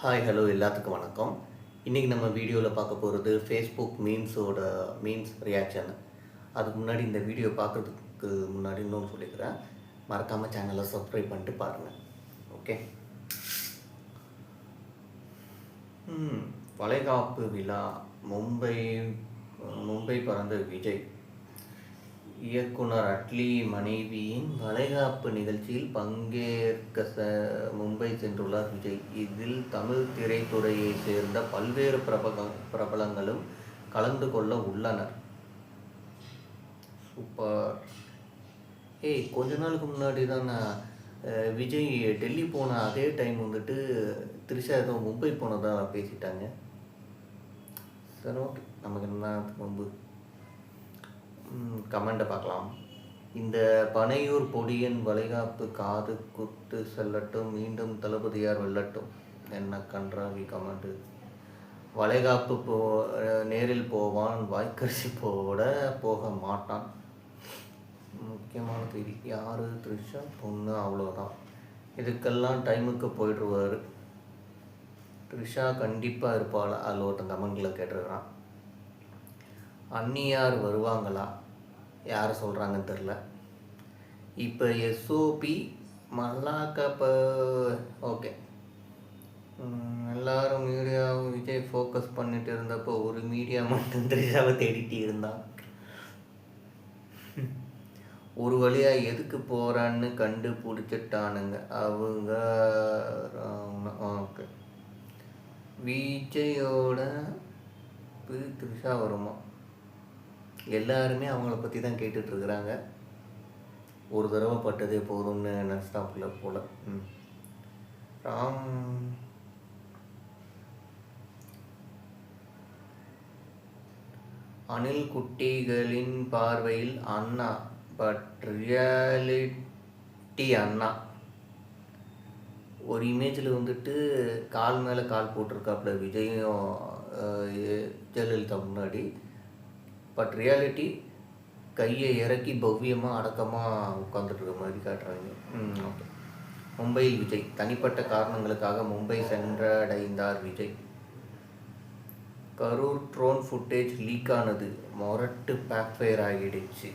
Hi hello எல்லாத்துக்கும் வணக்கம். இன்றைக்கி நம்ம வீடியோவில் பார்க்க போகிறது ஃபேஸ்புக் மீம்ஸ் ரியாக்ஷன். அதுக்கு முன்னாடி இந்த வீடியோ பார்க்குறதுக்கு முன்னாடி இன்னொன்று சொல்லிக்கிறேன். மறக்காமல் சேனலை சப்ஸ்கிரைப் பண்ணிட்டு பாருங்கள். ஓகே. வளைகாப்பு விழா. மும்பை பறந்த விஜய். இயக்குனர் அட்லி மனைவியின் வளைகாப்பு நிகழ்ச்சியில் பங்கேற்க மும்பை சென்றுள்ளார் விஜய். இதில் தமிழ் திரைத்துறையை சேர்ந்த பல்வேறு பிரபலங்களும் கலந்து கொள்ள உள்ளனர். சூப்பர். கொஞ்ச நாளுக்கு முன்னாடி தான் விஜய் டெல்லி போன அதே டைம் வந்துட்டு த்ரிஷா ஏதோ மும்பை போனதாக பேசிட்டாங்க. சரி, ஓகே, நமக்கு என்ன முன்பு கமெண்ட்டை பார்க்கலாம். இந்த பனையூர் பொடியன் வளைகாப்பு காது குத்து செல்லட்டும், மீண்டும் தளபதியார் வெல்லட்டும். என்ன கன்றாவி கமெண்ட்டு. வளைகாப்பு நேரில் போவான், வாய்க்கரிசி போட போக மாட்டான். முக்கியமான செய்தி. யார்? த்ரிஷா பொண்ணு, அவ்வளோதான். இதுக்கெல்லாம் டைமுக்கு போயிடுவார். த்ரிஷா கண்டிப்பாக இருப்பாள். அதில் ஒருத்தன் கமெண்டில் கேட்டிருக்கிறான். அன்னியார் வருவாங்களா? யார் சொல்கிறாங்கன்னு தெரில. இப்போ எஸ்ஓபி மல்லாக்க ஓகே. எல்லாரும் மீடியாவும் விஜய் ஃபோக்கஸ் பண்ணிட்டு இருந்தப்போ ஒரு மீடியா மட்டும் த்ரிஷாவை தேடிட்டு இருந்தான். ஒரு வழியாக எதுக்கு போகிறான்னு கண்டுபிடிச்சிட்டானுங்க அவங்க. ஓகே. விஜயோட த்ரிஷா வருமா? எல்லாருமே அவங்கள பற்றி தான் கேட்டுட்ருக்குறாங்க. ஒரு தடவை பட்டதே போதும்னு நினச்சிட்டாப்புல போல். அணில் குட்டிகளின் பார்வையில் அண்ணா, பட் ரியாலிட்டி அண்ணா. ஒரு இமேஜில் வந்துட்டு கால் மேலே கால் போட்டிருக்காப்புல விஜயும் ஜெயலலிதா முன்னாடி. பட் ரியாலிட்டி கையை இறக்கி பவ்யமாக அடக்கமாக உட்காந்துட்ருக்க மாதிரி காட்டுறாங்க. ஓகே. மும்பையில் விஜய். தனிப்பட்ட காரணங்களுக்காக மும்பை சென்றடைந்தார் Vijay. Karur drone footage leak ஆனது. மொரட்டு பேக்ஃபயர் ஆகிடுச்சு.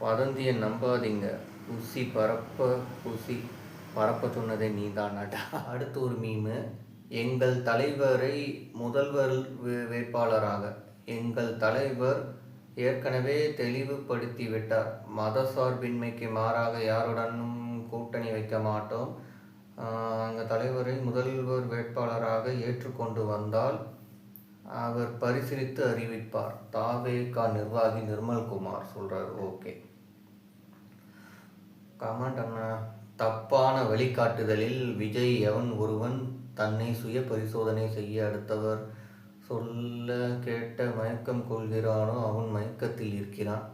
வதந்தியை நம்பாதீங்க. ஊசி பரப்ப சொன்னதே நீ தானாட்டா. அடுத்து ஒரு மீமு. எங்கள் தலைவரை முதல்வர் வேட்பாளராக. எங்கள் தலைவர் ஏற்கனவே தெளிவுபடுத்திவிட்டார். மத சார்பின்மைக்கு மாறாக யாருடனும் கூட்டணி வைக்க மாட்டோம். எங்கள் தலைவரை முதல்வர் வேட்பாளராக ஏற்றுக்கொண்டு வந்தால் அவர் பரிசீலித்து அறிவிப்பார். தாவேகா நிர்வாகி நிர்மல்குமார் சொல்கிறார். ஓகே. கமெண்ட் அண்ணா. தப்பான வழிகாட்டுதலில் விஜய் எவன் ஒருவன் தன்னை சுய பரிசோதனை செய்ய அடுத்தவர் சொல்ல கேட்ட மயக்கம் கொள்கிறானோ அவன் மயக்கத்தில் இருக்கிறான்.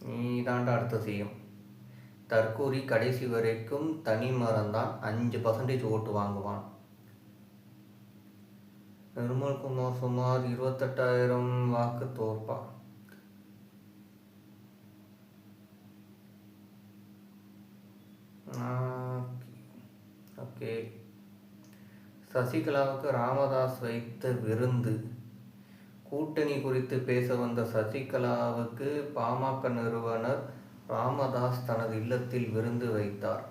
நீ தாண்டா அடுத்த செய்யும். தற்கூரி கடைசி வரைக்கும் தனி மரம்தான். 5% ஓட்டு வாங்குவான். நிர்மல்குமார் சுமார் 28,000 வாக்கு தோற்பான். ஓகே. சசிகலாவுக்கு ராமதாஸ் வைத்த விருந்து. கூட்டணி குறித்து பேச வந்த சசிகலாவுக்கு பாமக நிறுவனர் ராமதாஸ் தனது இல்லத்தில் விருந்து வைத்தார்.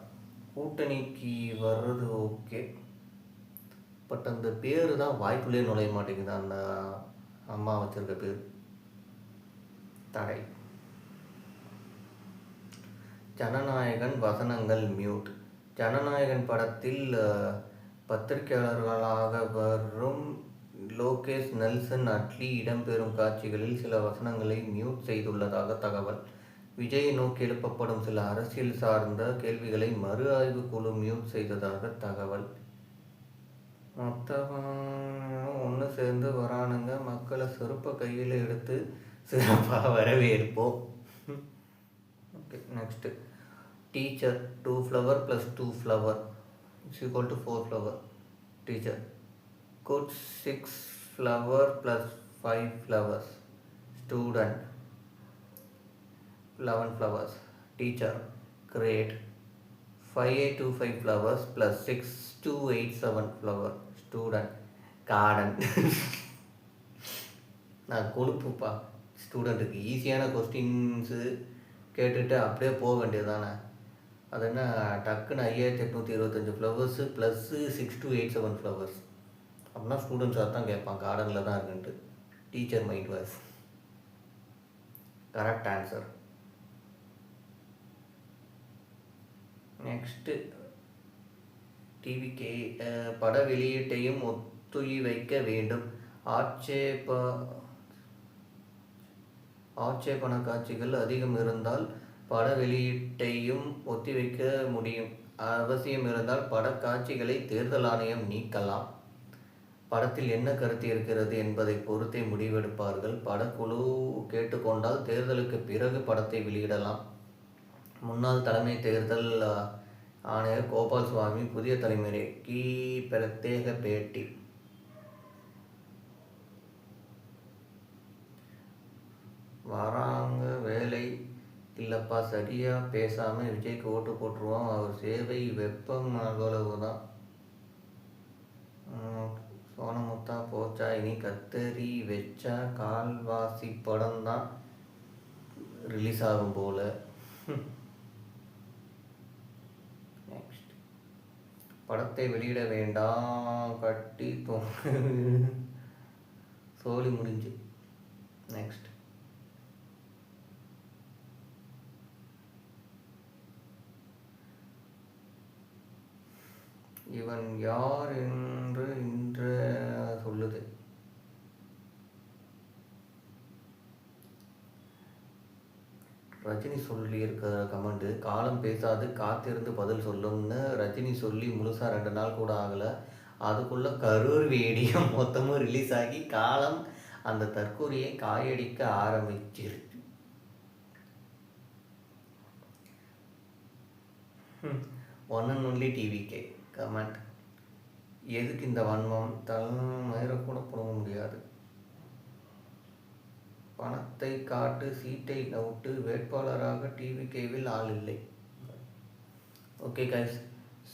கூட்டணிக்கு வர்றது ஓகே, பட் அந்த பேர் தான் வாய்க்குள்ளே நுழைய மாட்டேங்குது. அந்த அம்மா வச்சிருக்க பேர் தடை. ஜனநாயகன் வசனங்கள் மியூட். ஜனநாயகன் படத்தில் பத்திரிகையாளர்களாக வரும் லோகேஷ், நெல்சன், அட்லி இடம்பெறும் காட்சிகளில் சில வசனங்களை மியூட் செய்துள்ளதாக தகவல். விஜயை நோக்கி எழுப்பப்படும் சில அரசியல் சார்ந்த கேள்விகளை மறு ஆய்வு குழு மியூட் செய்ததாக தகவல். மொத்தமாக ஒன்று சேர்ந்து வரானுங்க. மக்களை செருப்பை கையில் எடுத்து சிறப்பாக வரவேற்போம். Okay. Next. Teacher. 2 flower plus 2 flower is equal to 4 flower. Teacher. Could 6 flower plus 5 flowers. Student. 11 flowers. Teacher. Great. 5825 flowers plus 6287 flower. Student garden. நான் கொழுப்புப்பா ஸ்டூடெண்ட்டுக்கு. ஈஸியான கொஸ்டின்ஸு கேட்டுட்டு அப்படியே போக வேண்டியது தானே. அது என்ன டக்குன்னு 5825 ஃப்ளவர்ஸு ப்ளஸ்ஸு 6287 ஃப்ளவர்ஸ் அப்படின்னா ஸ்டூடெண்ட்ஸ் அதான் கேட்பான் கார்டனில் தான் இருக்குன்ட்டு. Teacher mind voice. Correct answer. Next TVK பட வெளியீட்டையும் ஒத்திவைக்க வேண்டும். ஆட்சேபன காட்சிகள் அதிகம் இருந்தால் பட வெளியீட்டையும் ஒத்திவைக்க முடியும். அவசியம் இருந்தால் பட காட்சிகளை தேர்தல் ஆணையம் நீக்கலாம். படத்தில் என்ன கருத்து இருக்கிறது என்பதை பொறுத்தே முடிவெடுப்பார்கள். படக்குழு கேட்டுக்கொண்டால் தேர்தலுக்கு பிறகு படத்தை வெளியிடலாம். முன்னாள் தலைமை தேர்தல் ஆணையர் கோபால் சுவாமி புதிய தலைமுறைக்கு பிரத்யேக பேட்டி. வராங்க வேலை இல்லைப்பா, சரியாக பேசாமல் விஜய்க்கு ஓட்டு போட்டுருவோம். அவர் சேவை வெப்பம் அவ்வளவு தான். சோனமுத்தா போச்சா, இனி கத்தரி வச்சா கால்வாசி படம் தான் ரிலீஸ் ஆகும் போல. நெக்ஸ்ட் படத்தை வெளியிட வேண்டாம், கட்டி சோழி முடிஞ்சு. நெக்ஸ்ட் இவன் யார் என்று இன்று சொல்லுது. ரஜினி சொல்லியிருக்க கமெண்ட்டு, காலம் பேசாது காத்திருந்து பதில் சொல்லும்னு ரஜினி சொல்லி முழுசாக 2 நாள் கூட ஆகலை. அதுக்குள்ளே கரூர் வீடியோ மொத்தமும் ரிலீஸ் ஆகி காலம் அந்த தற்கொலையை காயடிக்க ஆரம்பிச்சிருச்சு. One and only TVK comment. எதுக்கு இந்த வன்மம், தலைமயிரை கூட போட முடியாது. பணத்தை காட்டு, சீட்டை நவுட்டு, வேட்பாளராக டிவிகேவில் ஆள் இல்லை. Okay guys,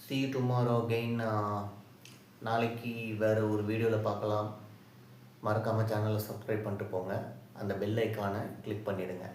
see you tomorrow again. நாளைக்கு வேறு ஒரு வீடியோவில் பார்க்கலாம். மறக்காமல் சேனலை சப்ஸ்கிரைப் பண்ணிட்டு போங்க. அந்த பெல் ஐக்கானை கிளிக் பண்ணிவிடுங்க.